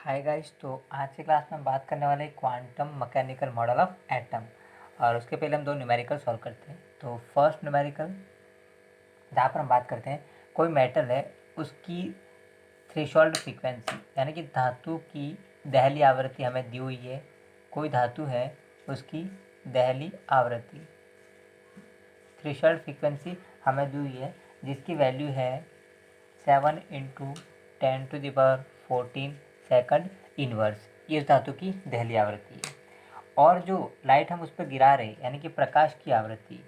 Hi guys. तो आज की क्लास में हम बात करने वाले quantum mechanical model of atom. और उसके पहले हम दो न्यूमेरिकल सॉल्व करते हैं। तो फर्स्ट न्यूमेरिकल जहाँ पर हम बात करते हैं, कोई मेटल है, उसकी थ्रेशोल्ड फ्रीक्वेंसी यानी कि धातु की दहली आवृत्ति हमें दी हुई है। कोई धातु है, उसकी दहली आवृत्ति थ्रेशोल्ड फ्रीक्वेंसी हमें दी हुई है, जिसकी वैल्यू है 7 × 10⁻14 सेकंड इनवर्स। ये उस धातु की दहली आवृत्ति है। और जो लाइट हम उस पर गिरा रहे यानी कि प्रकाश की आवृत्ति,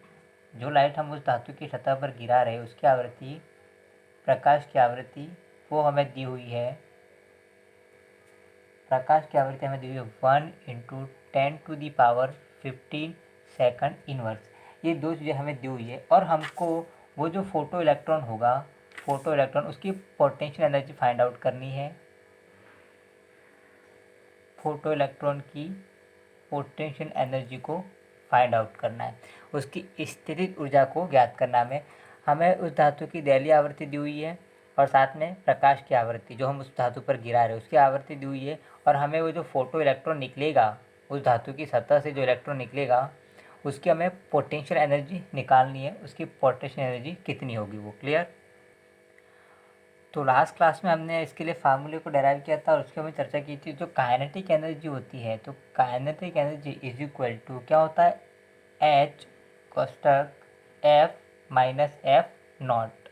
जो लाइट हम उस धातु की सतह पर गिरा रहे उसकी आवृत्ति, प्रकाश की आवृत्ति, वो हमें दी हुई है। प्रकाश की आवृत्ति हमें दी हुई है 1 × 10⁻15 सेकंड इनवर्स। ये दो चीज़ें हमें दी हुई है। और हमको वो जो फोटो इलेक्ट्रॉन होगा, फोटो इलेक्ट्रॉन, उसकी पोटेंशियल एनर्जी फाइंड आउट करनी है। फोटो इलेक्ट्रॉन की पोटेंशियल एनर्जी को फाइंड आउट करना है, उसकी स्थितिज ऊर्जा को ज्ञात करना है। हमें उस धातु की दहलीय आवृत्ति दी हुई है और साथ में प्रकाश की आवृत्ति जो हम उस धातु पर गिरा रहे हैं उसकी आवृत्ति दी हुई है। और हमें वो जो फोटो इलेक्ट्रॉन निकलेगा, उस धातु की सतह से जो इलेक्ट्रॉन निकलेगा, उसकी हमें पोटेंशियल एनर्जी निकालनी है। उसकी पोटेंशियल एनर्जी कितनी होगी, वो क्लियर। तो लास्ट क्लास में हमने इसके लिए फार्मूले को डेराइव किया था और उसकी हमने चर्चा की थी। जो काइनेटिक एनर्जी होती है, तो kinetic energy is equal to क्या होता है, एच कोष्टक एफ माइनस एफ नॉट,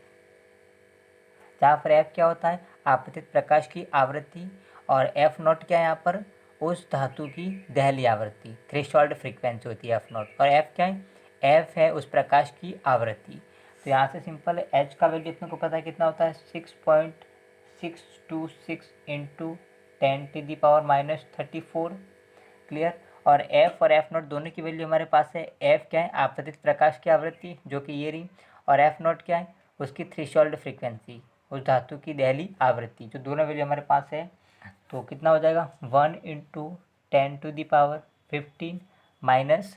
जहाँ पर एफ क्या होता है, आपतित प्रकाश की आवृत्ति, और एफ नॉट क्या है, यहाँ पर उस धातु की दहली आवृत्ति, थ्रेशोल्ड फ्रीक्वेंसी होती है एफ नॉट। और एफ क्या है, एफ है उस प्रकाश की आवृत्ति। तो यहाँ से सिंपल है, एच का वैल्यू अपने को पता है कितना होता है, 6.626 इंटू 10⁻−34, क्लियर। और एफ नॉट दोनों की वैल्यू हमारे पास है। एफ क्या है, आपतित प्रकाश की आवृत्ति जो कि ये रही, और एफ नॉट क्या है, उसकी थ्रेशोल्ड फ्रीक्वेंसी, उस धातु की दहली आवृत्ति, जो दोनों वैल्यू हमारे पास है। तो कितना हो जाएगा, 1 × 10⁻15 माइनस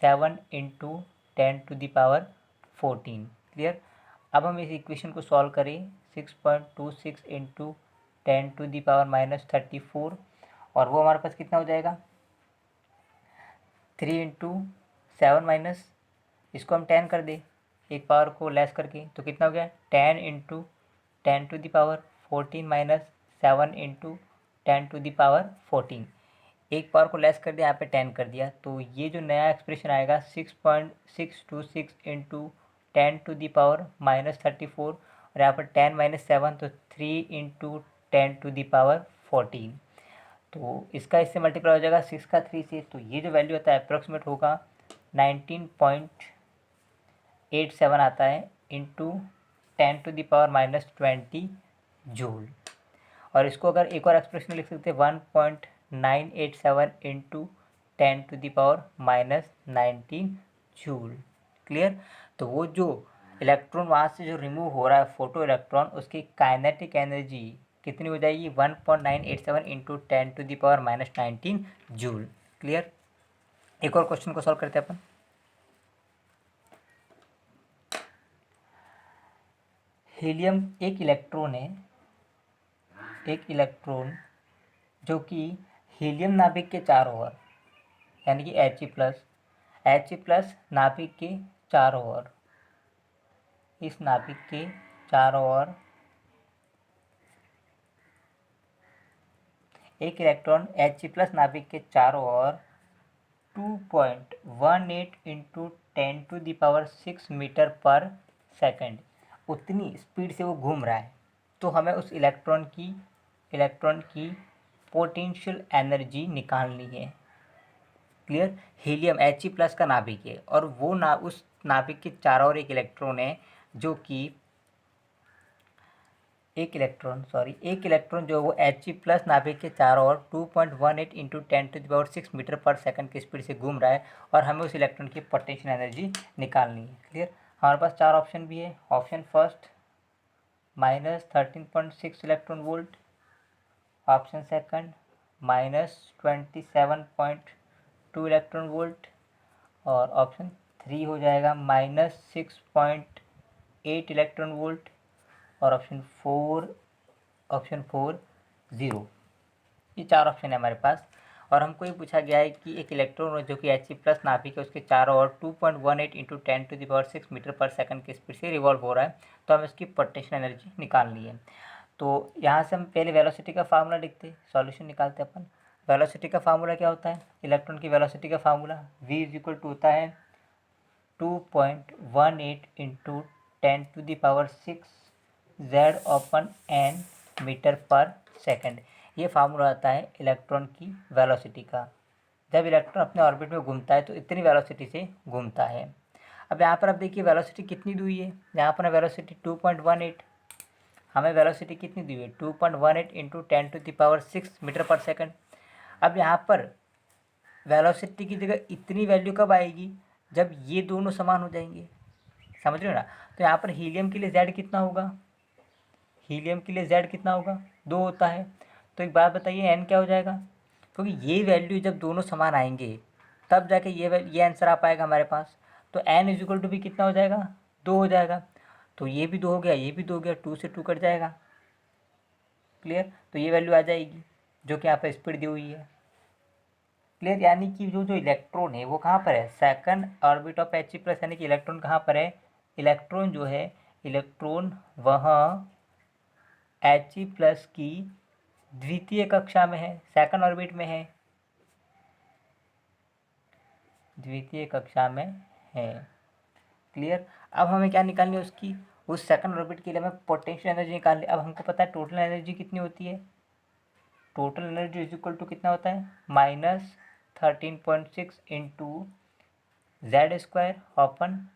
7 × 10⁻14, क्लियर। अब हम इस इक्वेशन को सॉल्व करें, 6.26 इंटू 10⁻−34, और वो हमारे पास कितना हो जाएगा, 3 इंटू 7 माइनस, इसको हम 10 कर दें एक पावर को लेस करके, तो कितना हो गया, 10 इंटू 10⁻14 माइनस 7 इंटू 10⁻14। एक पावर को लेस कर दिया, यहाँ पे 10 कर दिया, तो ये जो नया एक्सप्रेशन आएगा 6.626 इंटू 10⁻−34, और यहाँ पर 10 माइनस 7, तो 3 इंटू 10⁻14। तो इसका इससे मल्टीप्लाई हो जाएगा 6 का 3 से, तो ये जो वैल्यू आता है अप्रोक्सीमेट होगा 19.87 आता है इंटू 10⁻−20 जूल। और इसको अगर एक और एक्सप्रेशन लिख सकते हैं, 1.987 इंटू 10⁻−19 जूल, क्लियर। तो वो जो इलेक्ट्रॉन वहाँ से जो रिमूव हो रहा है, फोटो इलेक्ट्रॉन, उसकी काइनेटिक एनर्जी कितनी हो जाएगी, 1.987 इंटू 10⁻−19 जूल, क्लियर। एक और क्वेश्चन को सॉल्व करते हैं अपन। हीलियम एक इलेक्ट्रॉन है, एक इलेक्ट्रॉन जो कि हीलियम नाभिक के चारों ओर यानी कि He+ नाभिक के चारों ओर, इस नाभिक के चारों ओर एक इलेक्ट्रॉन He+ नाभिक के चारों ओर 2.18 इंटू 10⁻6 मीटर पर सेकंड उतनी स्पीड से वो घूम रहा है। तो हमें उस इलेक्ट्रॉन की पोटेंशियल एनर्जी निकालनी है, क्लियर। हीलियम He+ का नाभिक है और वो उस नाभिक के चारों ओर एक इलेक्ट्रॉन है, जो कि एक इलेक्ट्रॉन जो वो He+ नाभिक के चारों ओर 2.18 इंटू 10⁻6 मीटर पर सेकंड की स्पीड से घूम रहा है, और हमें उस इलेक्ट्रॉन की पोटेंशियल एनर्जी निकालनी है, क्लियर। हमारे पास चार ऑप्शन भी है। Option first -13.6 electron volt, option second -27.2 electron volt, और ऑप्शन 3 हो जाएगा -6.8 इलेक्ट्रॉन वोल्ट, और ऑप्शन फोर 0। ये 4 ऑप्शन है हमारे पास। और हमको ये पूछा गया है कि एक इलेक्ट्रॉन जो कि He+ नाभिक है उसके चारों ओर 2.18 इंटू 10⁶ मीटर पर सेकंड की स्पीड से रिवॉल्व हो रहा है, तो हमें इसकी पोटेंशियल एनर्जी निकालनी है। तो यहाँ से हम पहले वेलोसिटी का फार्मूला लिखते हैं, सॉल्यूशन निकालते हैं अपन। वेलोसिटी का फार्मूला क्या होता है? इलेक्ट्रॉन की वेलोसिटी का फार्मूला V होता है 2.18 इंटू 10⁻⁶ Z/n मीटर पर सेकंड। ये फार्मूला आता है इलेक्ट्रॉन की वेलोसिटी का। जब इलेक्ट्रॉन अपने ऑर्बिट में घूमता है तो इतनी वेलोसिटी से घूमता है। अब यहाँ पर आप देखिए वेलोसिटी कितनी दी हुई है, यहाँ पर वेलोसिटी 2.18, हमें वेलोसिटी कितनी दी हुई है 2.18 इंटू 10⁶ मीटर पर सेकंड। अब यहाँ पर वेलोसिटी की जगह इतनी वैल्यू कब आएगी? जब ये दोनों समान हो जाएंगे, समझ रहे हो ना। तो यहाँ पर हीलियम के लिए Z कितना होगा? हीलियम के लिए Z कितना होगा? 2 होता है। तो एक बात बताइए N क्या हो जाएगा? क्योंकि ये वैल्यू जब दोनों समान आएंगे तब जाके ये आंसर आ पाएगा हमारे पास। तो N इक्वल टू भी कितना हो जाएगा? 2 हो जाएगा। तो ये भी 2 हो गया, ये भी 2 हो गया, 2 से 2 कट जाएगा। क्लियर? तो ये वैल्यू आ जाएगी जो कि यहाँ पर स्पीड दी हुई है। क्लियर? यानी कि जो इलेक्ट्रॉन है वो कहाँ पर है? सेकंड ऑर्बिट ऑफ He+, यानी कि इलेक्ट्रॉन कहाँ पर है? इलेक्ट्रॉन जो है, इलेक्ट्रॉन वह He+ की द्वितीय कक्षा में है, सेकंड ऑर्बिट में है, द्वितीय कक्षा में है। क्लियर? अब हमें क्या निकालनी है उसकी? उस सेकंड ऑर्बिट के लिए हमें पोटेंशियल एनर्जी निकालनी है। अब हमको पता है टोटल एनर्जी कितनी होती है। Total energy is equal to कितना होता है? -13.6 इंटू Z² अपॉन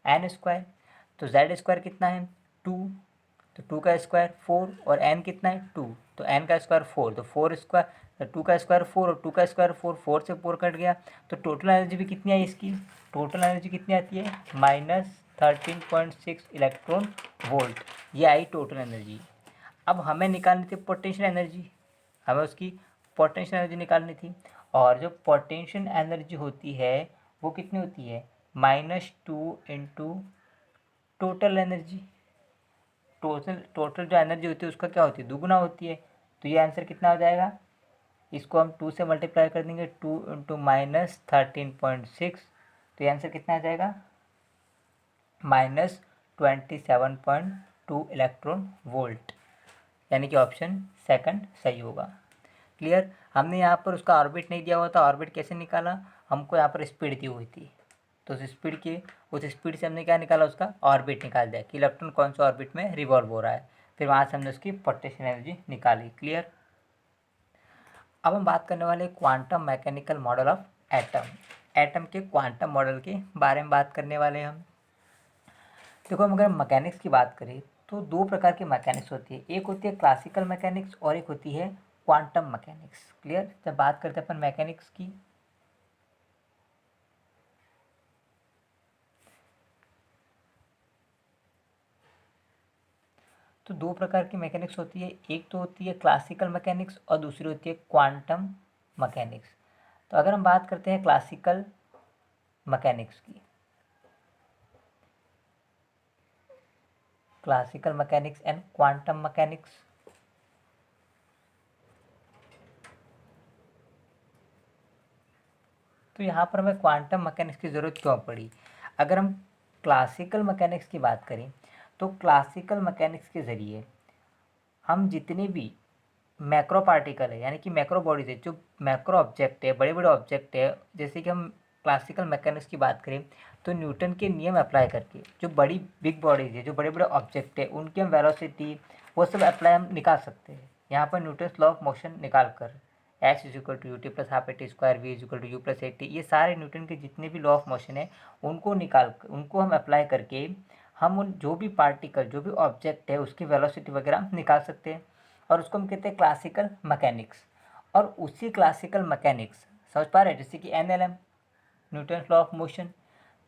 N²। तो Z² कितना है? 2, तो 2 का स्क्वायर 4, और N कितना है? 2, तो N का स्क्वायर 4, तो 4 स्क्वायर, तो 2 का स्क्वायर 4 और 2 का स्क्वायर 4, 4 से 4 कट गया। तो टोटल एनर्जी भी कितनी आई इसकी? टोटल एनर्जी कितनी आती है? -13.6 इलेक्ट्रॉन वोल्ट। ये आई टोटल एनर्जी। अब हमें निकालनी थी पोटेंशियल एनर्जी, हमें उसकी पोटेंशियल एनर्जी निकालनी थी। और जो पोटेंशियल एनर्जी होती है वो कितनी होती है? -2 इंटू टोटल एनर्जी। टोटल जो एनर्जी होती है उसका क्या होती है? दुगुना होती है। तो ये आंसर कितना हो जाएगा? इसको हम 2 से मल्टीप्लाई कर देंगे, 2 इंटू -13.6, तो ये आंसर कितना आ जाएगा? -27.2 इलेक्ट्रॉन वोल्ट, यानी कि ऑप्शन सेकंड सही होगा। क्लियर? हमने यहाँ पर उसका ऑर्बिट नहीं दिया हुआ था, ऑर्बिट कैसे निकाला? हमको यहाँ पर स्पीड दी हुई थी, तो उस स्पीड से हमने क्या निकाला? उसका ऑर्बिट निकाल दिया कि इलेक्ट्रॉन कौन सा ऑर्बिट में रिवॉल्व हो रहा है। फिर वहाँ से हमने उसकी पोटेंशियल एनर्जी निकाली। क्लियर? अब हम बात करने वाले quantum mechanical model of atom. Atom के क्वांटम मॉडल के बारे में बात करने वाले हैं हम। देखो, हम अगर मैकेनिक्स की बात करें तो 2 प्रकार की मैकेनिक्स होती है। एक होती है क्लासिकल मैकेनिक्स और एक होती है क्वांटम मैकेनिक्स। क्लियर? जब बात करते हैं अपन मैकेनिक्स की, तो 2 प्रकार की मैकेनिक्स होती है। एक तो होती है क्लासिकल मैकेनिक्स और दूसरी होती है क्वांटम मैकेनिक्स। तो अगर हम बात करते हैं क्लासिकल मैकेनिक्स की, classical mechanics and quantum mechanics, तो यहाँ पर हमें क्वांटम मैकेनिक्स की ज़रूरत क्यों पड़ी? अगर हम क्लासिकल मैकेनिक्स की बात करें तो क्लासिकल मैकेनिक्स के ज़रिए हम जितने भी मैक्रो पार्टिकल है, यानी कि मैक्रो बॉडीज है, जो मैक्रो ऑब्जेक्ट है, बड़े बड़े ऑब्जेक्ट है, जैसे कि हम क्लासिकल मैकेनिक्स की बात करें तो न्यूटन के नियम अप्लाई करके जो बड़ी बिग बॉडीज है, जो बड़े बड़े ऑब्जेक्ट है, उनकी हम वेलोसिटी वो सब अप्लाई हम निकाल सकते हैं। यहाँ पर न्यूटन्स लॉ ऑफ मोशन निकाल कर H equal to ut plus half AT square, V equal to U plus AT, ये सारे न्यूटन के जितने भी लॉ ऑफ मोशन है उनको निकाल कर, उनको हम अप्लाई करके हम उन जो भी पार्टिकल, जो भी ऑब्जेक्ट है, उसकी वेलोसिटी वगैरह निकाल सकते हैं। और उसको हम कहते हैं क्लासिकल मैकेनिक्स। और उसी क्लासिकल मैकेनिक्स समझ पा रहे हैं, जैसे कि NLM, Newton's law of motion,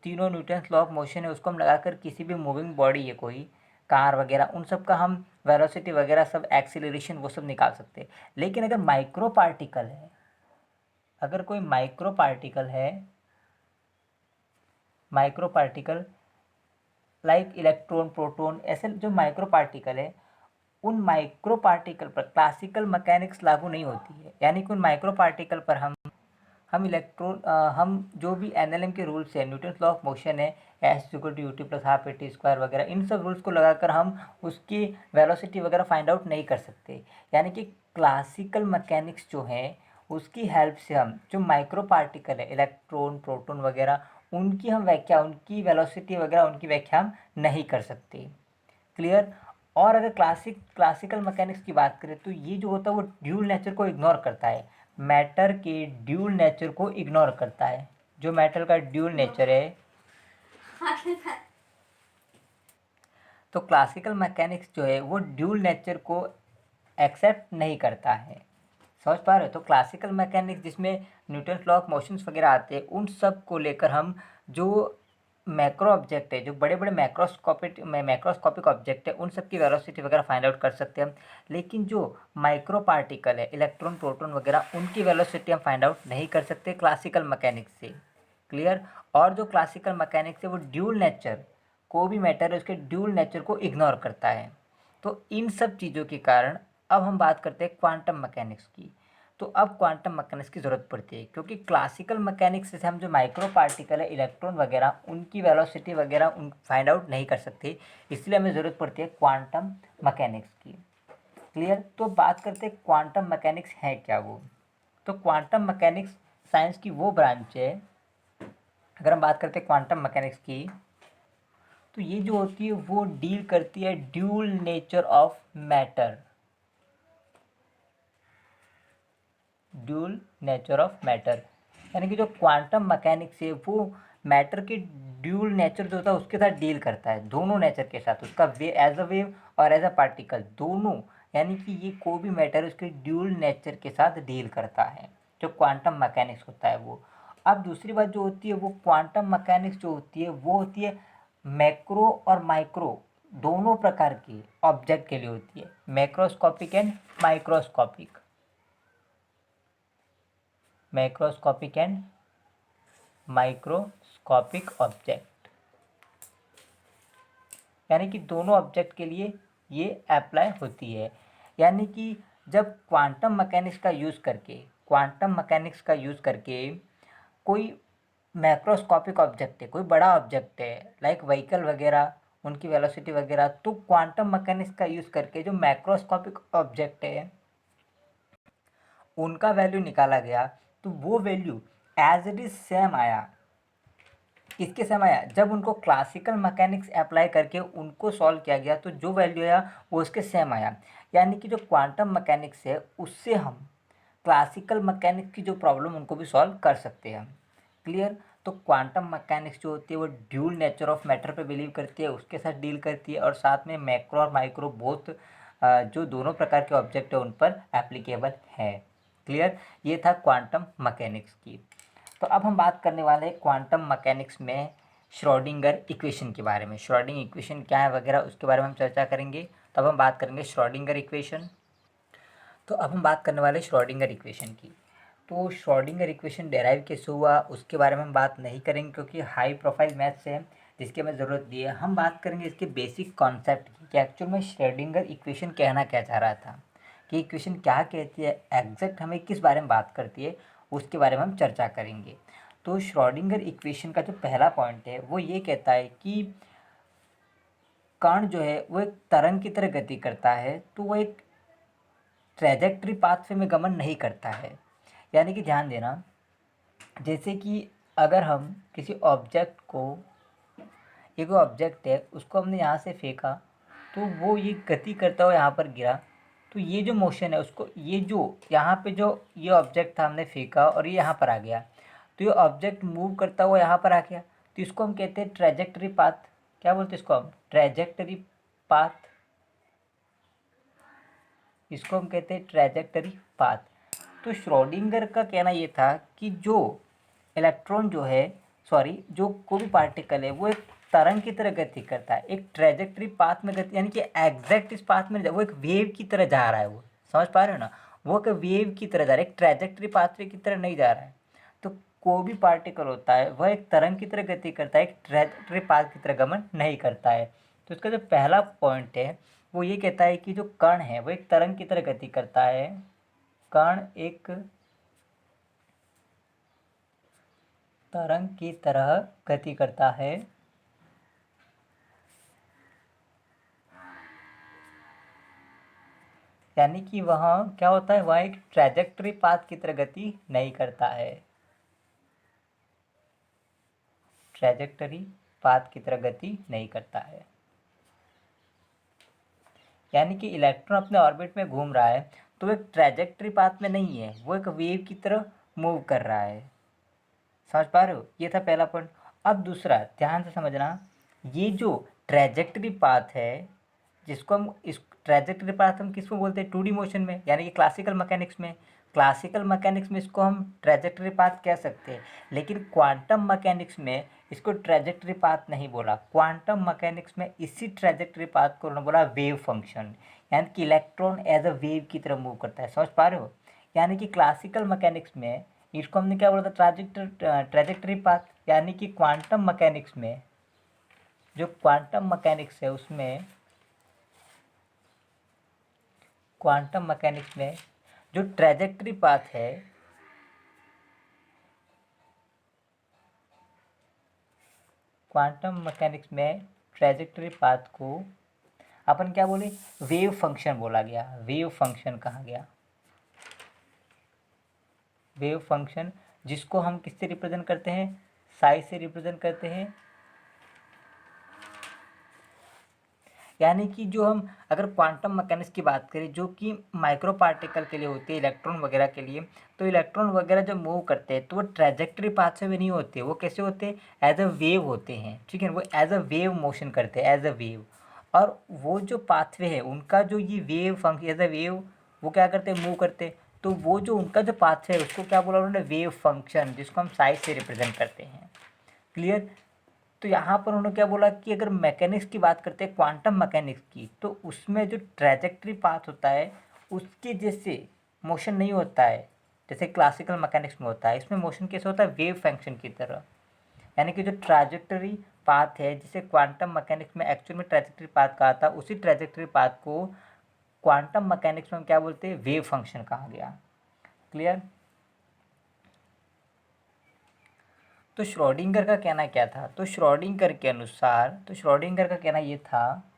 तीनों न्यूटन्स लॉ ऑफ मोशन है, उसको हम लगाकर किसी भी मूविंग बॉडी है, कोई कार वगैरह, उन सब का हम वेलोसिटी वगैरह सब, एक्सीलरेशन वो सब निकाल सकते हैं। लेकिन अगर माइक्रो पार्टिकल है, अगर कोई माइक्रो पार्टिकल है, micro particle like electron, proton, ऐसे जो माइक्रो पार्टिकल है, उन माइक्रो पार्टिकल पर क्लासिकल मैकेनिक्स लागू नहीं होती है। यानी कि उन माइक्रो पार्टिकल पर हम जो भी एनएलएम के रूल्स हैं, न्यूटन्स लॉ ऑफ मोशन है, S equal to UT plus half A T square वगैरह, इन सब रूल्स को लगाकर हम उसकी वेलोसिटी वगैरह फाइंड आउट नहीं कर सकते। यानी कि क्लासिकल मैकेनिक्स जो है उसकी हेल्प से हम जो माइक्रो पार्टिकल है, इलेक्ट्रॉन, प्रोटॉन वगैरह, उनकी हम व्याख्या, उनकी वेलोसिटी वगैरह उनकी व्याख्या हम नहीं कर सकते। क्लियर। और अगर क्लासिकल मैकेनिक्स की बात करें तो ये जो होता है वो ड्यूल नेचर को इग्नोर करता है, मैटर के ड्यूल नेचर को इग्नोर करता है। जो मैटर का ड्यूल नेचर है, तो क्लासिकल मैकेनिक्स जो है वो ड्यूल नेचर को एक्सेप्ट नहीं करता है। समझ पा रहे हो? तो क्लासिकल मैकेनिक्स जिसमें न्यूटन्स लॉ ऑफ मोशंस वगैरह आते हैं, उन सब को लेकर हम जो मैक्रो ऑब्जेक्ट है, जो बड़े बड़े मैक्रोस्कोपिक ऑब्जेक्ट है, उन सब की वेलोसिटी वगैरह फाइंड आउट कर सकते हैं। लेकिन जो माइक्रो पार्टिकल है, इलेक्ट्रॉन, प्रोटॉन वगैरह, उनकी वेलोसिटी हम फाइंड आउट नहीं कर सकते क्लासिकल मैकेनिक्स से। क्लियर। और जो क्लासिकल मैकेनिक्स है वो ड्यूल नेचर, को भी मैटर है उसके ड्यूल नेचर को इग्नोर करता है। तो इन सब चीज़ों के कारण अब हम बात करते हैं क्वांटम मैकेनिक्स की। तो अब क्वांटम मैकेनिक्स की ज़रूरत पड़ती है, क्योंकि क्लासिकल मैकेनिक्स से हम जो माइक्रो पार्टिकल है, इलेक्ट्रॉन वगैरह, उनकी वेलोसिटी वगैरह उन फाइंड आउट नहीं कर सकते, इसलिए हमें ज़रूरत पड़ती है क्वांटम मैकेनिक्स की। क्लियर। तो बात करते हैं क्वांटम मैकेनिक्स है क्या वो। तो क्वांटम मैकेनिक्स साइंस की वो ब्रांच है, अगर हम बात करते हैं क्वांटम मैकेनिक्स की, तो ये जो होती है वो डील करती है dual nature of matter, dual nature of matter. यानी कि जो क्वांटम मैकेनिक्स है वो मैटर के ड्यूल नेचर जो होता है उसके साथ डील करता है, दोनों नेचर के साथ, उसका वे एज अ वेव और एज अ पार्टिकल दोनों। यानी कि ये कोई भी मैटर उसके ड्यूल नेचर के साथ डील करता है, जो क्वांटम मैकेनिक्स होता है वो। अब दूसरी बात जो होती है वो क्वांटम मैकेनिक्स जो होती है वो होती है मैक्रो और माइक्रो दोनों प्रकार की ऑब्जेक्ट के लिए होती है, macroscopic and microscopic, macroscopic and microscopic object. यानी कि दोनों ऑब्जेक्ट के लिए ये अप्लाई होती है। यानी कि जब क्वांटम मैकेनिक्स का यूज़ करके कोई मैक्रोस्कोपिक ऑब्जेक्ट है, कोई बड़ा ऑब्जेक्ट है, लाइक व्हीकल वगैरह, उनकी वेलोसिटी वगैरह, तो क्वांटम मैकेनिक्स का यूज़ करके जो मैक्रोस्कोपिक ऑब्जेक्ट है उनका वैल्यू निकाला गया, तो वो value as it is same आया। किसके सेम आया? जब उनको क्लासिकल मैकेनिक्स अप्लाई करके उनको सॉल्व किया गया तो जो वैल्यू आया वो उसके सेम आया। यानी कि जो क्वांटम मैकेनिक्स है उससे हम क्लासिकल मैकेनिक्स की जो प्रॉब्लम उनको भी सॉल्व कर सकते हैं। क्लियर। तो क्वांटम मैकेनिक्स जो होती है वो ड्यूल नेचर ऑफ मैटर पे बिलीव करती है, उसके साथ डील करती है, और साथ में मैक्रो और माइक्रो बोथ जो दोनों प्रकार के ऑब्जेक्ट है उन पर एप्लीकेबल है। क्लियर। ये था क्वांटम मैकेनिक्स की। तो अब हम बात करने वाले हैं क्वांटम मैकेनिक्स में श्रोडिंगर इक्वेशन के बारे में। श्रोडिंगर इक्वेशन क्या है वगैरह उसके बारे में हम चर्चा करेंगे। तब हम बात करेंगे श्रोडिंगर इक्वेशन। तो अब हम बात करने वाले श्रोडिंगर इक्वेशन की। तो श्रोडिंगर इक्वेशन डेराइव कैसे हुआ उसके बारे में हम बात नहीं करेंगे, क्योंकि हाई प्रोफाइल मैथ्स है जिसकी हमें ज़रूरत नहीं है। हम बात करेंगे इसके बेसिक कॉन्सेप्ट की कि एक्चुअल में श्रोडिंगर इक्वेशन कहना क्या चाह रहा था, कि इक्वेशन क्या कहती है, एग्जैक्ट हमें किस बारे में बात करती है, उसके बारे में हम चर्चा करेंगे। तो श्रोडिंगर इक्वेशन का जो पहला पॉइंट है वो ये कहता है कि कण जो है वो एक तरंग की तरह गति करता है, तो वो एक ट्रैजेक्टरी पाथवे में गमन नहीं करता है। यानी कि ध्यान देना, जैसे कि अगर हम किसी ऑब्जेक्ट को, एक ऑब्जेक्ट है उसको हमने यहाँ से फेंका तो वो ये गति करता हुआ यहाँ पर गिरा, तो ये जो मोशन है उसको, ये जो यहाँ पे जो ये ऑब्जेक्ट था हमने फेंका और ये यहाँ पर आ गया, तो ये ऑब्जेक्ट मूव करता हुआ यहाँ पर आ गया, तो इसको हम कहते हैं ट्रैजेक्टरी पाथ। क्या बोलते हैं इसको हम? Trajectory path. इसको हम कहते हैं ट्रैजेक्टरी पाथ। तो श्रोडिंगर का कहना ये था कि जो इलेक्ट्रॉन जो है, सॉरी, जो कोई भी पार्टिकल है वो एक तरंग की तरह गति करता है, एक ट्रैजेक्टरी पाथ में गति, यानी कि एग्जैक्ट इस पाथ में वो एक वेव की तरह जा रहा है। वो समझ पा रहे हो ना? वो एक वेव की तरह जा रहा है, एक ट्रैजेक्टरी पाथवे की तरह नहीं जा रहा है। तो कोई भी पार्टिकल होता है वह एक तरंग की तरह गति करता है, एक ट्रैजेक्टरी पाथ की तरह गमन नहीं करता है। तो इसका जो पहला पॉइंट है वो ये कहता है कि जो कण है वो एक तरंग की तरह गति करता है। कण एक तरंग की तरह गति करता है, यानी कि वह क्या होता है, वह एक ट्रैजेक्टरी पाथ की तरह गति नहीं करता है। ट्रैजेक्टरी पाथ की तरह गति नहीं करता है, यानी कि इलेक्ट्रॉन अपने ऑर्बिट में घूम रहा है तो वो एक ट्रैजेक्टरी पाथ में नहीं है, वो एक वेव की तरह मूव कर रहा है। समझ पा रहे हो? ये था पहला पॉइंट। अब दूसरा ध्यान से समझना, ये जो ट्रैजेक्टरी पाथ है, जिसको हम इस ट्रैजेक्टरी पाथ हम किसको बोलते हैं, 2D मोशन में, यानी कि क्लासिकल मैकेनिक्स में। क्लासिकल मैकेनिक्स में इसको हम ट्रैजेक्टरी पाथ कह सकते हैं, लेकिन क्वांटम मैकेनिक्स में इसको ट्रैजेक्टरी पाथ नहीं बोला। क्वांटम मैकेनिक्स में इसी ट्रैजेक्टरी पाथ को उन्होंने बोला वेव फंक्शन, यानी कि इलेक्ट्रॉन एज अ वेव की तरह मूव करता है। समझ पा रहे हो? यानी कि क्लासिकल मैकेनिक्स में इसको हमने क्या बोला था, ट्रैजेक्टरी पाथ, यानी कि क्वांटम मैकेनिक्स में, जो क्वांटम मैकेनिक्स है उसमें, क्वांटम मैकेनिक्स में जो ट्रैजेक्टरी पाथ है, क्वांटम मैकेनिक्स में ट्रैजेक्टरी पाथ को अपन क्या बोले, वेव फंक्शन बोला गया, वेव फंक्शन कहा गया। वेव फंक्शन जिसको हम किससे रिप्रेजेंट करते हैं, साई से रिप्रेजेंट करते हैं। यानी कि जो हम अगर क्वांटम मैकेनिक्स की बात करें जो कि माइक्रो पार्टिकल के लिए होती है, इलेक्ट्रॉन वगैरह के लिए, तो इलेक्ट्रॉन वगैरह जब मूव करते हैं तो वो ट्रैजेक्टरी पाथ से भी नहीं होते, वो कैसे होते हैं, एज अ वेव होते हैं। ठीक है, वो एज अ वेव मोशन करते हैं, एज अ वेव। और वो जो पाथवे है उनका, जो ये wave function as a wave, वो क्या करते हैं, मूव करते हैं। तो वो जो उनका जो पाथवे है उसको क्या बोला उन्होंने, वेव फंक्शन, जिसको हम साइज से रिप्रेजेंट करते हैं। क्लियर? तो यहाँ पर उन्होंने क्या बोला कि अगर मैकेनिक्स की बात करते हैं, क्वांटम मैकेनिक्स की, तो उसमें जो ट्रैजेक्टरी पाथ होता है उसके जैसे मोशन नहीं होता है जैसे क्लासिकल मैकेनिक्स में होता है। इसमें मोशन कैसे होता है, वेव फंक्शन की तरह। यानी कि जो ट्रैजेक्टरी पाथ है जिसे क्वांटम मैकेनिक्स में एक्चुअल में ट्रैजेक्टरी पाथ कहा था, उसी ट्रैजेक्टरी पाथ को क्वांटम मैकेनिक्स में हम क्या बोलते हैं, वेव फंक्शन कहा गया। क्लियर? तो श्रोडिंगर का कहना क्या था, तो श्रोडिंगर के अनुसार, तो श्रोडिंगर का कहना ये था,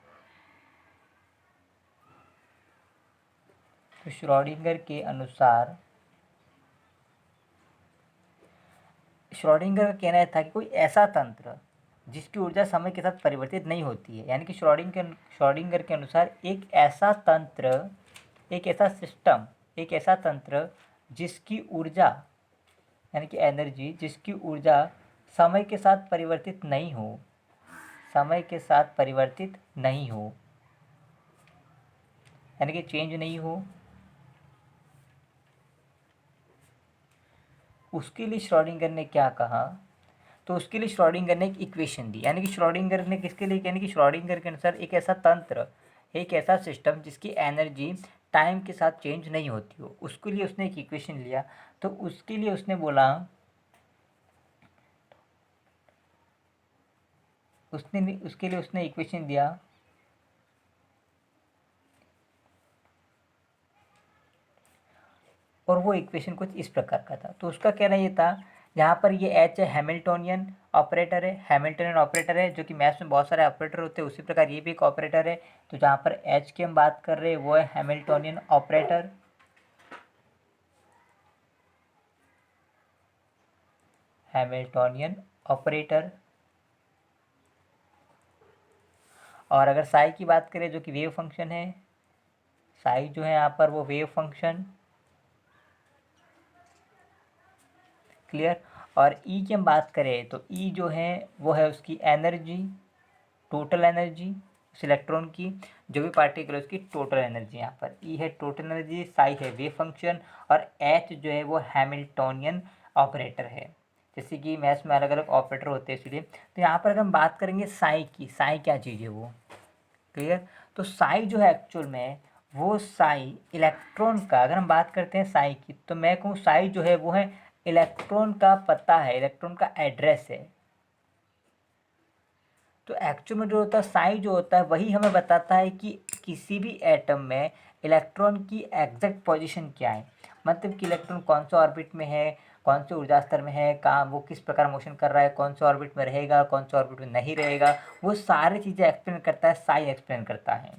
तो श्रोडिंगर के अनुसार, श्रोडिंगर का कहना यह था कि कोई ऐसा तंत्र जिसकी ऊर्जा समय के साथ परिवर्तित नहीं होती है, यानी कि श्रोडिंगर के अनुसार एक ऐसा तंत्र, एक ऐसा सिस्टम, एक ऐसा तंत्र जिसकी ऊर्जा, यानी कि एनर्जी, जिसकी ऊर्जा समय के साथ परिवर्तित नहीं हो, समय के साथ परिवर्तित नहीं हो, यानी कि चेंज नहीं हो, उसके लिए श्रोडिंगर ने क्या कहा, तो उसके लिए श्रोडिंगर ने एक इक्वेशन दी। यानी कि श्रोडिंगर ने किसके लिए, यानी कि श्रोडिंगर के अनुसार एक ऐसा तंत्र, एक ऐसा सिस्टम जिसकी एनर्जी टाइम के साथ चेंज नहीं होती हो, उसके लिए उसने एक इक्वेशन लिया। तो उसके लिए उसने बोला, उसके लिए उसने इक्वेशन दिया, और वो इक्वेशन कुछ इस प्रकार का था। तो उसका कहना ये था, यहाँ पर ये एच है, हैमिल्टोनियन ऑपरेटर है, हैमिल्टोनियन ऑपरेटर है, जो कि मैथ्स में बहुत सारे ऑपरेटर होते हैं, उसी प्रकार ये भी एक ऑपरेटर है। तो जहाँ पर एच की हम बात कर रहे हैं वो है हैमिल्टोनियन ऑपरेटर। Hamiltonian operator. और अगर साई की बात करें जो कि वेव फंक्शन है, साई जो है यहाँ पर वो वेव फंक्शन। क्लियर? और ई की हम बात करें तो ई जो है वो है उसकी एनर्जी, टोटल एनर्जी उस इलेक्ट्रॉन की, जो भी पार्टिकल है उसकी टोटल एनर्जी। यहाँ पर ई है टोटल एनर्जी, साई है वेव फंक्शन, और एच जो है वो हैमिल्टोनियन ऑपरेटर है। जैसे कि मैथ्स में अलग अलग ऑपरेटर होते हैं, इसलिए तो यहाँ पर अगर हम बात करेंगे साई की, साई क्या चीज़ है वो। क्लियर? तो साई जो है एक्चुअल में, वो साई इलेक्ट्रॉन का, अगर हम बात करते हैं साई की, तो मैं कहूँ साई जो है वो है इलेक्ट्रॉन का पता है, इलेक्ट्रॉन का एड्रेस है। तो एक्चुअल में जो होता है साई जो होता है वही हमें बताता है कि किसी भी एटम में इलेक्ट्रॉन की एग्जैक्ट पोजीशन क्या है, मतलब कि इलेक्ट्रॉन कौन से ऑर्बिट में है, कौन से ऊर्जा स्तर में है, कहाँ वो किस प्रकार मोशन कर रहा है, कौन से ऑर्बिट में रहेगा, कौन से ऑर्बिट में नहीं रहेगा, वो सारी चीज़ें एक्सप्लेन करता है, साई एक्सप्लेन करता है।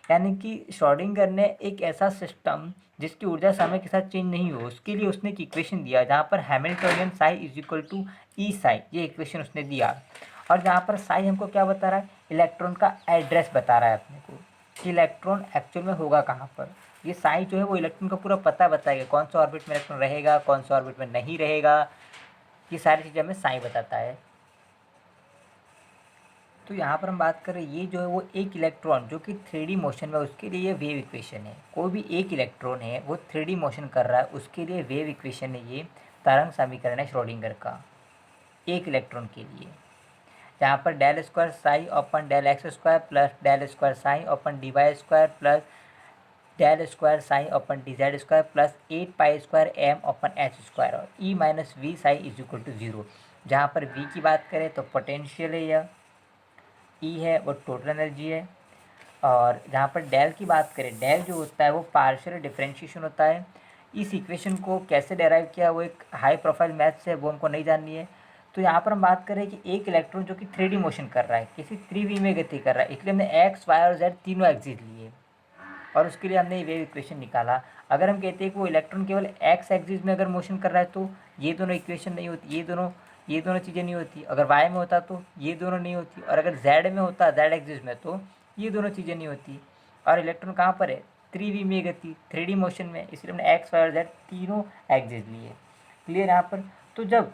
यानी कि श्रोडिंगर ने एक ऐसा सिस्टम जिसकी ऊर्जा समय के साथ चेंज नहीं हो, उसके लिए उसने एक इक्वेशन दिया जहाँ पर Hamiltonian psi is equal to E psi, ये इक्वेशन उसने दिया। और जहाँ पर साई हमको क्या बता रहा है, इलेक्ट्रॉन का एड्रेस बता रहा है अपने को कि इलेक्ट्रॉन एक्चुअल में होगा कहाँ पर। ये साई जो है वो इलेक्ट्रॉन का पूरा पता बताएगा, कौन सा ऑर्बिट में इलेक्ट्रॉन रहेगा, कौन सा ऑर्बिट में नहीं रहेगा, ये सारी चीज़ें हमें साई बताता है। तो यहाँ पर हम बात करें, ये जो है वो एक इलेक्ट्रॉन जो कि 3D मोशन में, उसके लिए ये वेव इक्वेशन है। कोई भी एक इलेक्ट्रॉन है वो 3D मोशन कर रहा है, उसके लिए वेव इक्वेशन है, ये तरंग समीकरण है श्रोडिंगर का एक इलेक्ट्रॉन के लिए। जहाँ पर del square psi upon del X square plus del square psi upon D Y square plus del square psi upon D Z square plus 8 pi square M upon H square और E minus V psi is equal to 0। जहाँ पर we की बात करें तो potential है, यह ई है वो टोटल एनर्जी है। और जहाँ पर डेल की बात करें, डेल जो होता है वो पार्शियल डिफरेंशिएशन होता है। इस इक्वेशन को कैसे डेराइव किया वो एक हाई प्रोफाइल मैथ्स है, वो हमको नहीं जाननी है। तो यहाँ पर हम बात करें कि एक इलेक्ट्रॉन जो कि 3D मोशन कर रहा है, किसी 3V में गति कर रहा है, इसलिए हमने एक्स वाई और जेड तीनों एक्सिस लिए और उसके लिए हमने ये वेव इक्वेशन निकाला। अगर हम कहते हैं कि वो इलेक्ट्रॉन केवल एक्स एक्सिस में अगर मोशन कर रहा है तो ये दोनों इक्वेशन नहीं होती, ये दोनों चीज़ें नहीं होती। अगर वाई में होता तो ये दोनों नहीं होती, और अगर जेड में होता, जेड एक्सिस में, तो ये दोनों चीज़ें नहीं होती। और इलेक्ट्रॉन कहाँ पर है, 3V में गति, 3D मोशन में, इसलिए हमने एक्स वाई और जेड तीनों एक्सिस लिए। क्लियर यहाँ पर। तो जब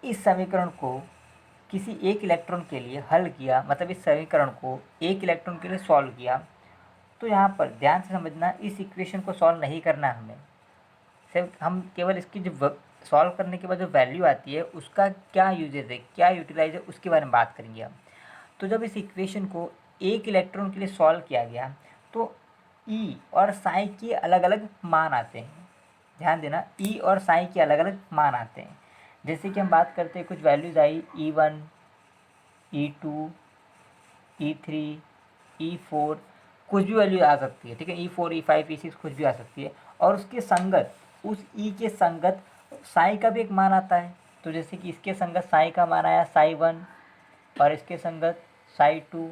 इस समीकरण को किसी एक इलेक्ट्रॉन के लिए हल किया, मतलब इस समीकरण को एक इलेक्ट्रॉन के लिए सॉल्व किया, तो यहाँ पर ध्यान से समझना, इस इक्वेशन को सॉल्व नहीं करना है हमें, सिर्फ हम केवल इसकी जो सॉल्व करने के बाद जो वैल्यू आती है उसका क्या यूजेज है, क्या यूटिलाइज है, उसके बारे में बात करेंगे हम। तो जब इस इक्वेशन को एक इलेक्ट्रॉन के लिए सॉल्व किया गया तो ई और साई के अलग अलग मान आते हैं। ध्यान देना, ई और साई के अलग अलग मान आते हैं। जैसे कि हम बात करते हैं, कुछ वैल्यूज़ आई E1, E2, E3, E4, कुछ भी वैल्यू आ सकती है, ठीक है, E4, E5, E6 कुछ भी आ सकती है। और उसके संगत, उस ई के संगत साई का भी एक मान आता है। तो जैसे कि इसके संगत साई का मान आया साई 1, और इसके संगत साई 2,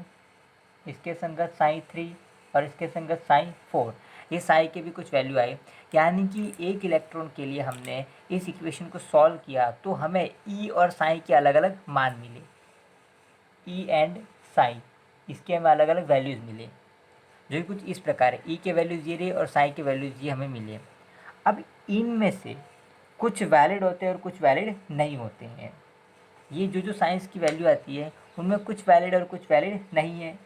इसके संगत साई 3, और इसके संगत साई 4। ये साई के भी कुछ वैल्यू आए। यानी कि एक इलेक्ट्रॉन के लिए हमने इस इक्वेशन को सॉल्व किया तो हमें ई और साई के अलग अलग मान मिले, ई एंड साई, इसके हमें अलग अलग वैल्यूज़ मिले, जो कि कुछ इस प्रकार है। ई के वैल्यूज़ ये रहे और साई के वैल्यूज़ ये हमें मिले। अब इनमें से कुछ वैलिड होते हैं और कुछ वैलिड नहीं होते हैं। ये जो साइंस की वैल्यू आती है उनमें कुछ वैलिड और कुछ वैलिड नहीं है।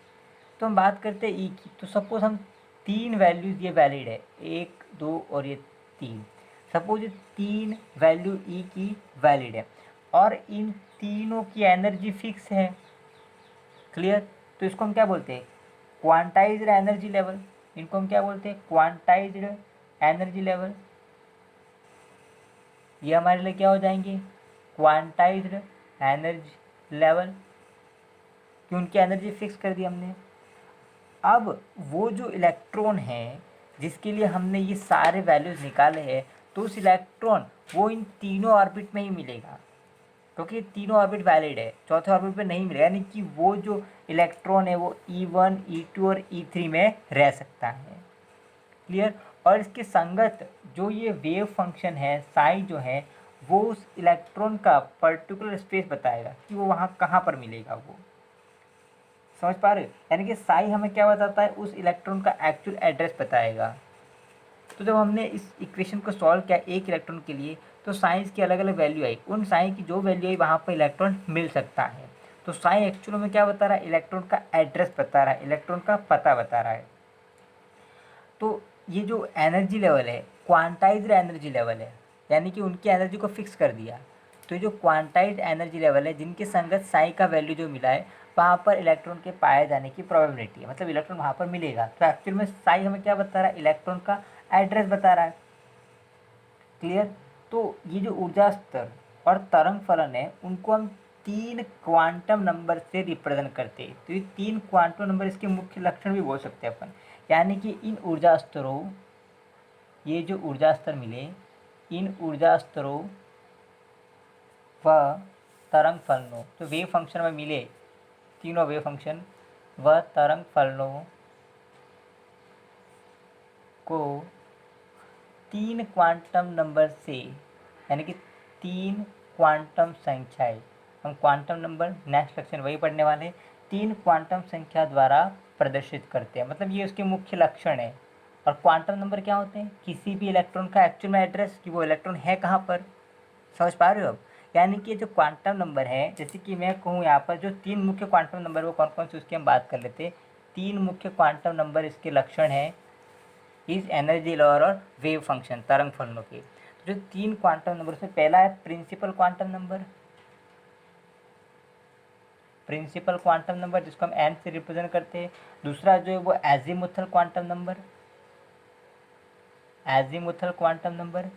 तो हम बात करते हैं ई की, तो सपोज़ हम 3 वैल्यूज़ ये वैलिड है, 1, 2 और ये 3। सपोज ये 3 वैल्यू ई की वैलिड है और इन तीनों की एनर्जी फिक्स है। क्लियर। तो इसको हम क्या बोलते हैं, क्वांटाइज्ड एनर्जी लेवल। इनको हम क्या बोलते हैं, क्वांटाइज्ड एनर्जी लेवल। ये हमारे लिए क्या हो जाएंगे, क्वांटाइज्ड एनर्जी लेवल, कि उनकी एनर्जी फिक्स कर दी हमने। अब वो जो इलेक्ट्रॉन है जिसके लिए हमने ये सारे वैल्यूज़ निकाले हैं, तो उस इलेक्ट्रॉन वो इन तीनों ऑर्बिट में ही मिलेगा, क्योंकि तीनों ऑर्बिट वैलिड है, चौथे ऑर्बिट पे नहीं मिलेगा। यानी कि वो जो इलेक्ट्रॉन है वो E1, E2 और E3 में रह सकता है। क्लियर। और इसके संगत जो ये वेव फंक्शन है साई जो है, वो उस इलेक्ट्रॉन का पर्टिकुलर स्पेस बताएगा कि वो वहाँ कहाँ पर मिलेगा। वो समझ पा रहे हो, यानी कि साई हमें क्या बताता है, उस इलेक्ट्रॉन का एक्चुअल एड्रेस बताएगा। तो जब हमने इस इक्वेशन को सॉल्व किया एक इलेक्ट्रॉन के लिए, तो साइंस की अलग अलग वैल्यू आई, उन साई की जो वैल्यू आई वहाँ पर इलेक्ट्रॉन मिल सकता है। तो साई एक्चुअल में क्या बता रहा है, इलेक्ट्रॉन का एड्रेस बता रहा है, इलेक्ट्रॉन का पता बता रहा है। तो ये जो एनर्जी लेवल है क्वांटाइज्ड एनर्जी लेवल है, यानी कि उनकी एनर्जी को फिक्स कर दिया। तो ये जो क्वांटाइज्ड एनर्जी लेवल है जिनके संगत साई का वैल्यू जो मिला है, वहाँ पर इलेक्ट्रॉन के पाए जाने की प्रोबेबिलिटी है, मतलब इलेक्ट्रॉन वहाँ पर मिलेगा। तो एक्चुअल में साई हमें क्या बता रहा है, इलेक्ट्रॉन का एड्रेस बता रहा है। क्लियर। तो ये जो ऊर्जा स्तर और तरंग फलन है उनको हम 3 क्वांटम नंबर से रिप्रेजेंट करते हैं। तो ये 3 क्वांटम नंबर इसके मुख्य लक्षण भी बोल सकते हैं अपन, यानी कि इन ऊर्जा स्तरों, ये जो ऊर्जा स्तर मिले, इन ऊर्जा स्तरों व तरंग फलनों, तो वेव फंक्शन में मिले तीनों वेव फंक्शन व तरंग फलनों को 3 क्वांटम नंबर से, यानी कि 3 क्वांटम संख्याएं, हम क्वांटम नंबर नेक्स्ट लेक्चर वही पढ़ने वाले हैं, 3 क्वांटम संख्या द्वारा प्रदर्शित करते हैं। मतलब ये उसके मुख्य लक्षण है। और क्वांटम नंबर क्या होते हैं? किसी भी इलेक्ट्रॉन का एक्चुअल में एड्रेस, कि वो इलेक्ट्रॉन है कहाँ पर। समझ पा रहे हो अब? यानी कि जो क्वांटम नंबर है, जैसे कि मैं कहूँ यहाँ पर जो 3 मुख्य क्वांटम नंबर वो कौन कौन से, उसकी हम बात कर लेते हैं। 3 मुख्य क्वांटम नंबर इसके लक्षण हैं इस एनर्जी लेवल और वेव फंक्शन, तरंग फलनों के। तो जो 3 क्वांटम नंबर से पहला है principal quantum number, principal quantum number जिसको हम एन से रिप्रेजेंट करते हैं। दूसरा जो है वो azimuthal quantum number, azimuthal quantum number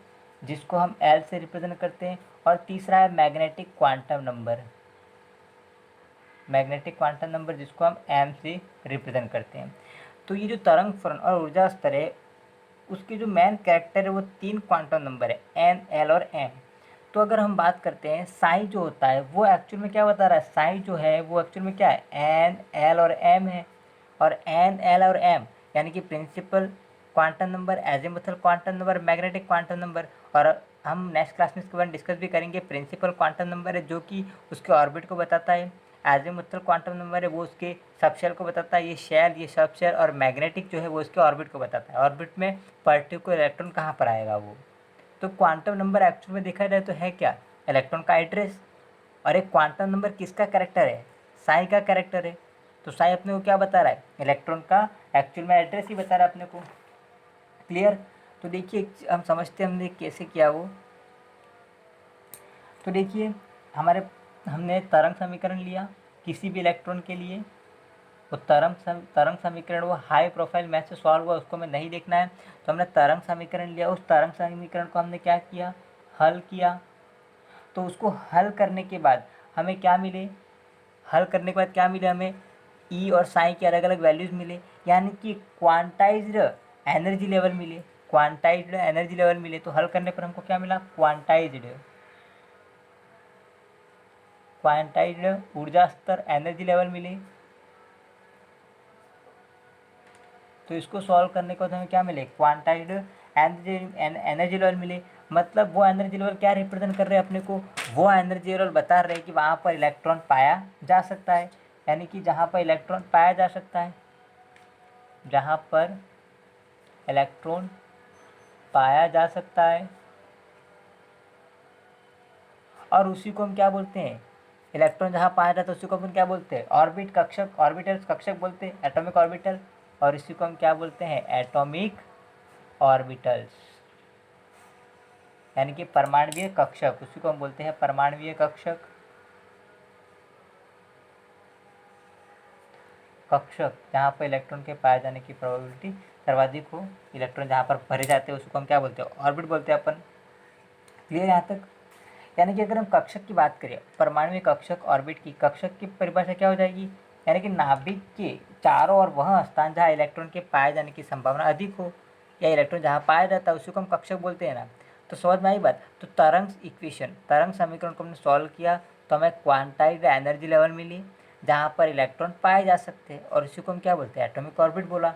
जिसको हम एल से रिप्रेजेंट करते हैं। और तीसरा है magnetic quantum number, magnetic quantum number जिसको हम एम से रिप्रेजेंट करते हैं। तो ये जो तरंग फलन और ऊर्जा स्तर है, उसके जो मेन कैरेक्टर है वो 3 क्वांटम नंबर है, एन, एल और एम। तो अगर हम बात करते हैं साई जो होता है वो एक्चुअल में क्या बता रहा है, साई जो है वो एक्चुअल में क्या है, एन, एल और एम है। और एन, एल और एम यानी कि principal quantum number, azimuthal quantum number, magnetic quantum number. और हम नेक्स्ट क्लास में इसके बारे में डिस्कस भी करेंगे। प्रिंसिपल क्वांटम नंबर है जो कि उसके ऑर्बिट को बताता है, एजीमुथल क्वांटम नंबर है वो उसके सबशेल को बताता है, ये शेल, ये सबशेल। और मैग्नेटिक जो है वो उसके ऑर्बिट को बताता है, ऑर्बिट में पर्टिकुलर इलेक्ट्रॉन कहाँ पर आएगा वो। तो क्वांटम नंबर एक्चुअल में देखा जाए तो है क्या, इलेक्ट्रॉन का एड्रेस। और एक क्वांटम नंबर किसका कैरेक्टर है, साई का कैरेक्टर है। तो साई अपने को क्या बता रहा है, इलेक्ट्रॉन का एक्चुअल में एड्रेस ही बता रहा है अपने को। क्लियर? तो देखिए हम समझते हैं हमने कैसे किया वो। तो देखिए हमने तरंग समीकरण लिया किसी भी इलेक्ट्रॉन के लिए, वो तरंग समीकरण वो हाई प्रोफाइल मैथ से सॉल्व हुआ, उसको हमें नहीं देखना है। तो हमने तरंग समीकरण लिया, उस तरंग समीकरण को हमने क्या किया, हल किया। तो उसको हल करने के बाद हमें क्या मिले, हल करने के बाद क्या मिले हमें, ई और साई के अलग अलग वैल्यूज़ मिले, यानी कि क्वांटाइज्ड एनर्जी लेवल मिले, क्वांटाइज्ड एनर्जी लेवल मिले। तो हल करने पर हमको क्या मिला, क्वांटाइज्ड ऊर्जा स्तर, एनर्जी लेवल मिले। तो इसको सॉल्व करने के बाद हमें क्या मिले, क्वांटाइज्ड एनर्जी लेवल मिले। मतलब वो एनर्जी लेवल क्या रिप्रेजेंट कर रहे हैं अपने को, वो एनर्जी लेवल बता रहे हैं कि वहाँ पर इलेक्ट्रॉन पाया जा सकता है। यानी कि जहाँ पर इलेक्ट्रॉन पाया जा सकता है, जहाँ पर इलेक्ट्रॉन पाया जा सकता है, और उसी को हम क्या बोलते हैं, इलेक्ट्रॉन जहाँ पाया जाता है उसी को अपन क्या बोलते हैं, ऑर्बिट, कक्षक, ऑर्बिटल्स, कक्षक बोलते हैं, एटॉमिक ऑर्बिटल। और इसी को हम क्या बोलते हैं, एटॉमिक ऑर्बिटल्स, यानी कि परमाणुवीय कक्षक, उसी को हम बोलते हैं परमाणुवीय कक्षक। कक्षक जहाँ पर इलेक्ट्रॉन के पाए जाने की प्रोबेबिलिटी सर्वाधिक हो, इलेक्ट्रॉन जहाँ पर भरे जाते हैं उसको हम क्या बोलते हैं, ऑर्बिट बोलते हैं अपन। क्लियर यहाँ तक? यानी कि अगर हम कक्षक की बात करें, परमाणुवीय कक्षक, ऑर्बिट की, कक्षक की परिभाषा क्या हो जाएगी, यानी कि नाभिक के चारों ओर वह स्थान जहाँ इलेक्ट्रॉन के पाए जाने की संभावना अधिक हो, या इलेक्ट्रॉन जहाँ पाया जाता है उसी को हम कक्षक बोलते हैं ना। तो समझ में आई बात? तो तरंग इक्वेशन, तरंग समीकरण को हमने सॉल्व किया तो हमें क्वांटाइज्ड एनर्जी लेवल मिली जहाँ पर इलेक्ट्रॉन पाए जा सकते हैं, और इसी को हम क्या बोलते हैं, एटॉमिक ऑर्बिट बोला।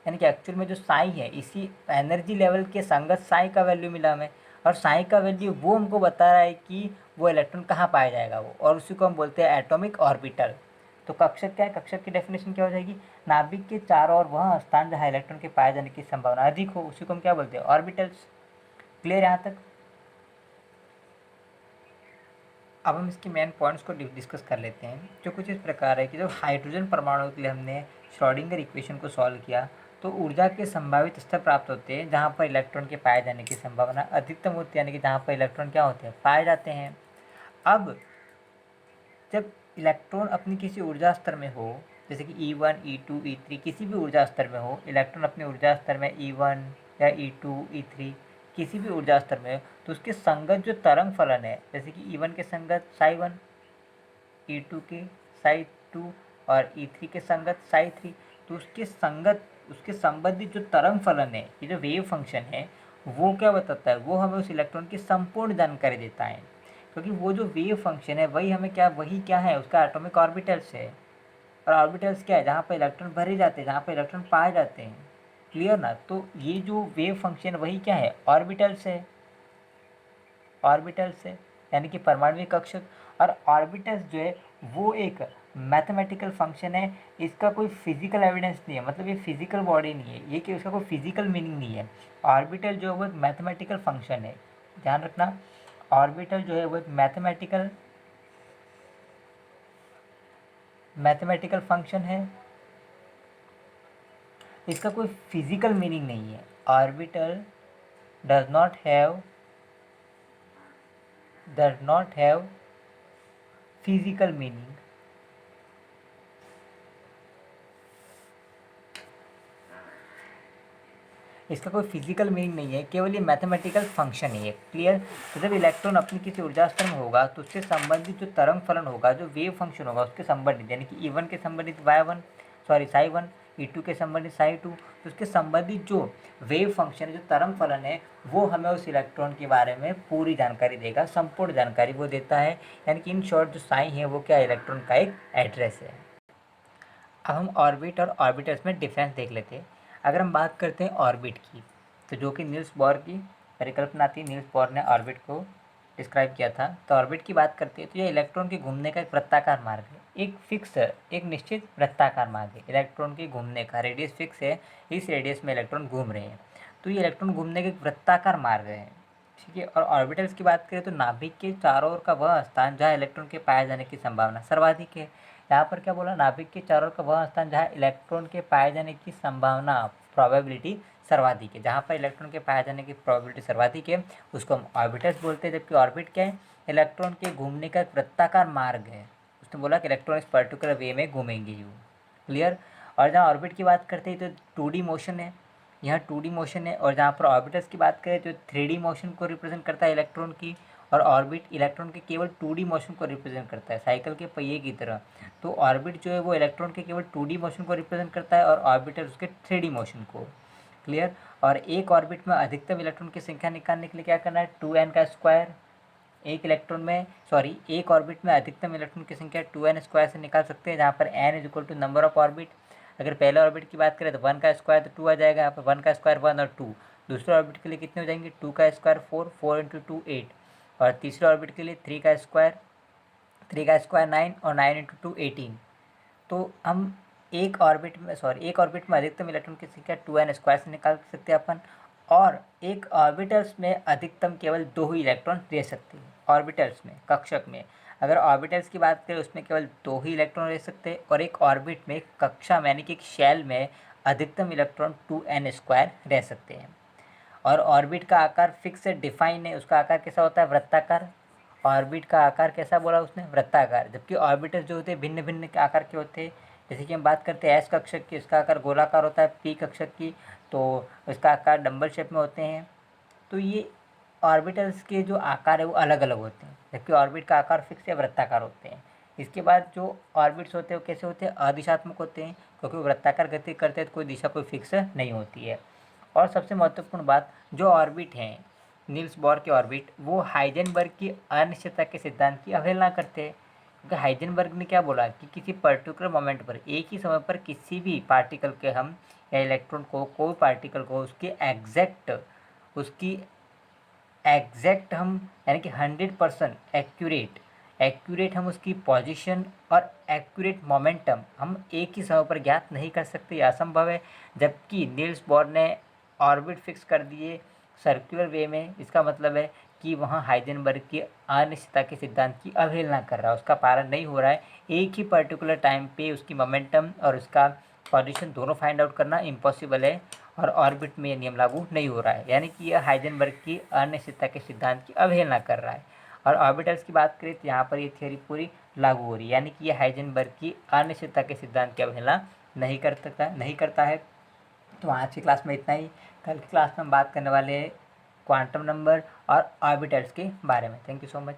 यानी कि एक्चुअल में जो साई है, इसी एनर्जी लेवल के संगत साई का वैल्यू मिला हमें, और साई का वैल्यू वो हमको बता रहा है कि वो इलेक्ट्रॉन कहाँ पाया जाएगा वो, और उसी को हम बोलते हैं एटॉमिक ऑर्बिटल। तो कक्षक क्या है, कक्षक की डेफिनेशन क्या हो जाएगी, नाभिक के चारों ओर वह स्थान जहाँ इलेक्ट्रॉन के पाए जाने की संभावना अधिक हो, उसी को हम क्या बोलते हैं, ऑर्बिटल्स। क्लियर यहाँ तक? अब हम इसके मेन पॉइंट्स को डिस्कस कर लेते हैं, जो कुछ इस प्रकार है कि जब हाइड्रोजन परमाणु के लिए हमने श्रोडिंगर इक्वेशन को सॉल्व किया तो ऊर्जा के संभावित स्तर प्राप्त होते हैं जहाँ पर इलेक्ट्रॉन के पाए जाने की संभावना अधिकतम होती है, यानी कि जहाँ पर इलेक्ट्रॉन क्या होते हैं, पाए जाते हैं। अब जब इलेक्ट्रॉन अपनी किसी ऊर्जा स्तर में हो, जैसे कि E1, E2, E3 किसी भी ऊर्जा स्तर में हो, इलेक्ट्रॉन अपने ऊर्जा स्तर में E1 या E2, E3 किसी भी ऊर्जा स्तर में हो, तो उसके संगत जो तरंग फलन है, जैसे कि E1 के संगत साई 1, E2 के साई 2 और E3 के संगत साई 3, तो उसके संबंधित जो तरंग फलन है, ये जो वेव फंक्शन है, वो क्या बताता है, वो हमें उस इलेक्ट्रॉन की संपूर्ण जानकारी देता है। क्योंकि वो जो वेव फंक्शन है वही क्या है, उसका एटॉमिक ऑर्बिटल्स है। और ऑर्बिटल्स क्या है, जहाँ पर इलेक्ट्रॉन भरे जाते हैं, जहाँ पर इलेक्ट्रॉन पाए जाते हैं। क्लियर ना। तो ये जो वेव फंक्शन वही क्या है, ऑर्बिटल्स है। ऑर्बिटल्स है यानी कि परमाणु कक्षक। और ऑर्बिटल्स जो है वो एक मैथमेटिकल फंक्शन है। इसका कोई फिजिकल एविडेंस नहीं है, मतलब ये फिजिकल बॉडी नहीं है, ये कि उसका कोई फिजिकल मीनिंग नहीं है। ऑर्बिटल जो है वो एक मैथमेटिकल फंक्शन है, ध्यान रखना। ऑर्बिटल जो है वो एक मैथमेटिकल फंक्शन है। इसका कोई फिजिकल मीनिंग नहीं है। Orbital does not have physical meaning. इसका कोई फिजिकल मीनिंग नहीं है, केवल ये मैथमेटिकल फंक्शन है। क्लियर। तो जब इलेक्ट्रॉन अपनी किसी ऊर्जा स्तर में होगा तो उससे संबंधित जो तरंग फलन होगा, जो वेव फंक्शन होगा, उसके संबंधित यानी कि E1 के संबंधित साई 1, E2 के संबंधित साई 2, तो उसके संबंधित जो वेव फंक्शन है, जो तरंग फलन है, वो हमें उस इलेक्ट्रॉन के बारे में पूरी जानकारी देगा, संपूर्ण जानकारी वो देता है। यानी कि इन शॉर्ट जो साई है वो क्या, इलेक्ट्रॉन का एक एड्रेस है। अब हम ऑर्बिट और ऑर्बिटल्स में डिफरेंस देख लेते हैं। अगर हम बात करते हैं ऑर्बिट की, तो जो कि नील्स बोर की परिकल्पना थी, नील्स बोर ने ऑर्बिट को डिस्क्राइब किया था। तो ऑर्बिट की बात करते हैं तो यह इलेक्ट्रॉन के घूमने का एक वृत्ताकार मार्ग है, एक निश्चित वृत्ताकार मार्ग है। इलेक्ट्रॉन के घूमने का रेडियस फिक्स है, इस रेडियस में इलेक्ट्रॉन घूम रहे हैं, तो ये इलेक्ट्रॉन घूमने का एक वृत्ताकार मार्ग है। ठीक है। और ऑर्बिटल्स की बात करें तो नाभिक के चारों ओर का वह स्थान जहाँ इलेक्ट्रॉन के पाए जाने की संभावना सर्वाधिक है। यहाँ पर क्या बोला, नाभिक के चारों ओर का वह स्थान जहाँ इलेक्ट्रॉन के पाए जाने की संभावना, प्रोबेबिलिटी सर्वाधिक है। जहाँ पर इलेक्ट्रॉन के पाए जाने की प्रोबेबिलिटी सर्वाधिक है उसको हम ऑर्बिटल्स बोलते हैं। जबकि ऑर्बिट क्या है, इलेक्ट्रॉन के घूमने का एक वृत्ताकार मार्ग है। उसने बोला कि इलेक्ट्रॉन इस पर्टिकुलर वे में घूमेंगे यू। क्लियर। और जहाँ ऑर्बिट की बात करते हैं तो 2D मोशन है, यहाँ 2D मोशन है। और जहाँ पर ऑर्बिटल्स की बात करें तो 3D मोशन को रिप्रेजेंट करता है इलेक्ट्रॉन की, और ऑर्बिट इलेक्ट्रॉन के केवल 2D मोशन को रिप्रेजेंट करता है, साइकिल के पहिए की तरह। तो ऑर्बिट जो है वो इलेक्ट्रॉन के केवल 2D मोशन को रिप्रेजेंट करता है और ऑर्बिटल उसके 3D मोशन को। क्लियर। और एक ऑर्बिट में अधिकतम इलेक्ट्रॉन की संख्या निकालने के लिए क्या करना है, 2n का स्क्वायर। एक ऑर्बिट में अधिकतम इलेक्ट्रॉन की संख्या 2n स्क्वायर से निकाल सकते हैं, जहाँ पर n is equal to number of orbit. अगर पहले ऑर्बिट की बात करें तो 1 का स्क्वायर तो 2 आ जाएगा, यहाँ पर 1 का स्क्वायर 1 और 2। दूसरे ऑर्बिट के लिए कितने हो जाएंगे, 2 का स्क्वायर 4, 4 इंटू 2 8। और तीसरे ऑर्बिट के लिए 3 का स्क्वायर 9 और 9 इंटू 2 18। तो हम एक ऑर्बिट में अधिकतम इलेक्ट्रॉन की संख्या 2n स्क्वायर से निकाल सकते हैं अपन। और एक ऑर्बिटल्स में अधिकतम केवल 2 ही इलेक्ट्रॉन रह सकते हैं। ऑर्बिटल्स में, कक्षक में अगर ऑर्बिटल्स की बात करें उसमें केवल 2 ही इलेक्ट्रॉन रह सकते हैं। और एक ऑर्बिट में, कक्षा में यानी कि एक शेल में अधिकतम इलेक्ट्रॉन 2n स्क्वायर रह सकते हैं। और ऑर्बिट का आकार फिक्स है, डिफाइन है। उसका आकार कैसा होता है, वृत्ताकार। ऑर्बिट का आकार कैसा बोला उसने, वृत्ताकार। जबकि ऑर्बिटल जो होते हैं भिन्न भिन्न आकार के होते हैं। जैसे कि हम बात करते हैं एस कक्षक की, इसका आकार गोलाकार होता है। पी कक्षक की तो इसका आकार डंबल शेप में होते हैं। तो ये ऑर्बिटल्स के जो आकार है वो अलग अलग होते हैं, जबकि ऑर्बिट का आकार फिक्स या वृत्ताकार होते हैं। इसके बाद जो ऑर्बिट्स होते हैं वो कैसे होते हैं, अदिशात्मक होते हैं, क्योंकि वो वृत्ताकार गति करते हैं तो कोई दिशा कोई फिक्स नहीं होती है। और सबसे महत्वपूर्ण बात, जो ऑर्बिट हैं नील्स बोर के ऑर्बिट, वो हाइजेनबर्ग की अनिश्चितता के सिद्धांत की अवहेलना करते हैं। क्योंकि हाइजेनबर्ग ने क्या बोला कि किसी पर्टिकुलर मोमेंट पर, एक ही समय पर किसी भी पार्टिकल के हम या इलेक्ट्रॉन को, कोई पार्टिकल को उसकी एग्जैक्ट हम यानी कि 100% एक्यूरेट हम उसकी पोजीशन और एक्यूरेट मोमेंटम हम एक ही समय पर ज्ञात नहीं कर सकते, यह असंभव है। जबकि नील्स बोर ने ऑर्बिट फिक्स कर दिए सर्कुलर वे में, इसका मतलब है कि वहाँ हाइजेनबर्ग की अनिश्चितता के सिद्धांत की अवहेलना कर रहा है, उसका पालन नहीं हो रहा है। एक ही पर्टिकुलर टाइम पे उसकी मोमेंटम और उसका पोजीशन दोनों फाइंड आउट करना इम्पॉसिबल है, और ऑर्बिट में यह नियम लागू नहीं हो रहा है। यानी कि यह हाइजेनबर्ग की अनिश्चितता के सिद्धांत की अवहेलना कर रहा है। और ऑर्बिटल्स की बात करें तो यहाँ पर ये थ्योरी पूरी लागू हो रही है, यानी कि यह हाइजेनबर्ग की अनिश्चितता के सिद्धांत की अवहेलना नहीं करता है। तो आज की क्लास में इतना ही। कल की क्लास में हम बात करने वाले हैं क्वांटम नंबर और ऑर्बिटल्स के बारे में। Thank you so much.